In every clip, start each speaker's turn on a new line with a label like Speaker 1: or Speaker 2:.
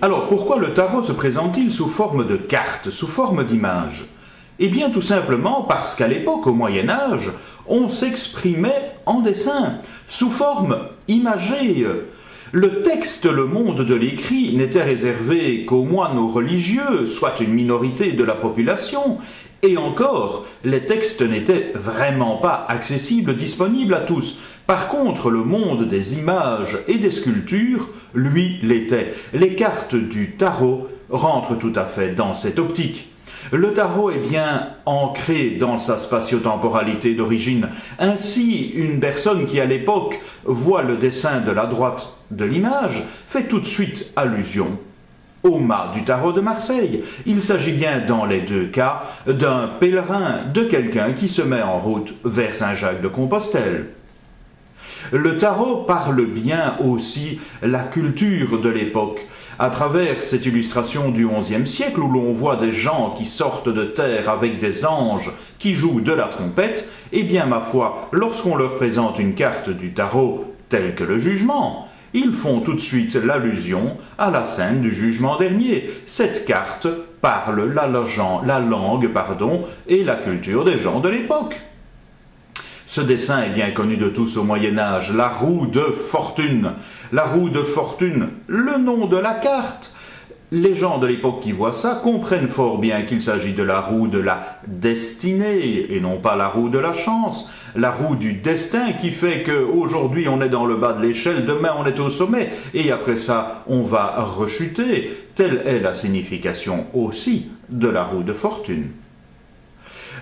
Speaker 1: Alors, pourquoi le tarot se présente-t-il sous forme de cartes, sous forme d'images? Eh bien, tout simplement parce qu'à l'époque, au Moyen-Âge, on s'exprimait en dessin, sous forme imagée. Le texte, le monde de l'écrit, n'était réservé qu'aux moines ou religieux, soit une minorité de la population, et encore, les textes n'étaient vraiment pas accessibles, disponibles à tous. Par contre, le monde des images et des sculptures, lui, l'était. Les cartes du tarot rentrent tout à fait dans cette optique. Le tarot est bien ancré dans sa spatio-temporalité d'origine. Ainsi, une personne qui, à l'époque, voit le dessin de la droite de l'image, fait tout de suite allusion au mât du tarot de Marseille. Il s'agit bien, dans les deux cas, d'un pèlerin, de quelqu'un qui se met en route vers Saint-Jacques de Compostelle. Le tarot parle bien aussi la culture de l'époque, à travers cette illustration du XIe siècle où l'on voit des gens qui sortent de terre avec des anges qui jouent de la trompette. Eh bien, ma foi, lorsqu'on leur présente une carte du tarot telle que le jugement, ils font tout de suite l'allusion à la scène du jugement dernier. Cette carte parle la langue et la culture des gens de l'époque. Ce dessin est bien connu de tous au Moyen-Âge, la roue de fortune. La roue de fortune, le nom de la carte. Les gens de l'époque qui voient ça comprennent fort bien qu'il s'agit de la roue de la destinée et non pas la roue de la chance. La roue du destin qui fait qu'aujourd'hui on est dans le bas de l'échelle, demain on est au sommet et après ça on va rechuter. Telle est la signification aussi de la roue de fortune.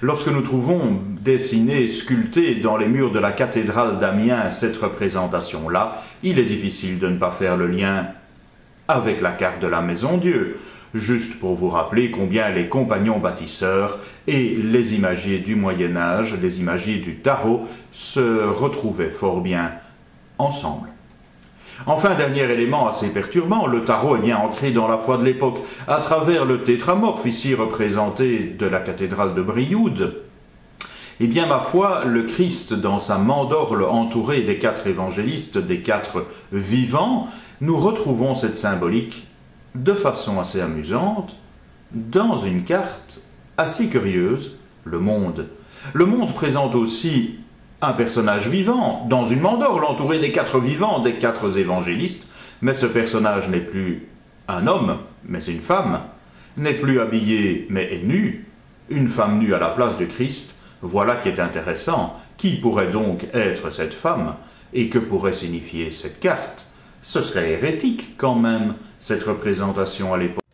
Speaker 1: Lorsque nous trouvons dessinée, sculptée dans les murs de la cathédrale d'Amiens cette représentation-là, il est difficile de ne pas faire le lien avec la carte de la Maison Dieu, juste pour vous rappeler combien les compagnons bâtisseurs et les imagiers du Moyen-Âge, les imagiers du tarot, se retrouvaient fort bien ensemble. Enfin, dernier élément assez perturbant, le tarot est bien ancré dans la foi de l'époque, à travers le tétramorphe ici représenté de la cathédrale de Brioude. Eh bien, ma foi, le Christ, dans sa mandorle entouré des 4 évangélistes, des 4 vivants, nous retrouvons cette symbolique de façon assez amusante dans une carte assez curieuse, le monde. Le monde présente aussi un personnage vivant, dans une mandorle entourée des 4 vivants, des 4 évangélistes, mais ce personnage n'est plus un homme, mais une femme, n'est plus habillé, mais est nu, une femme nue à la place de Christ. Voilà qui est intéressant. Qui pourrait donc être cette femme, et que pourrait signifier cette carte? Ce serait hérétique quand même, cette représentation à l'époque.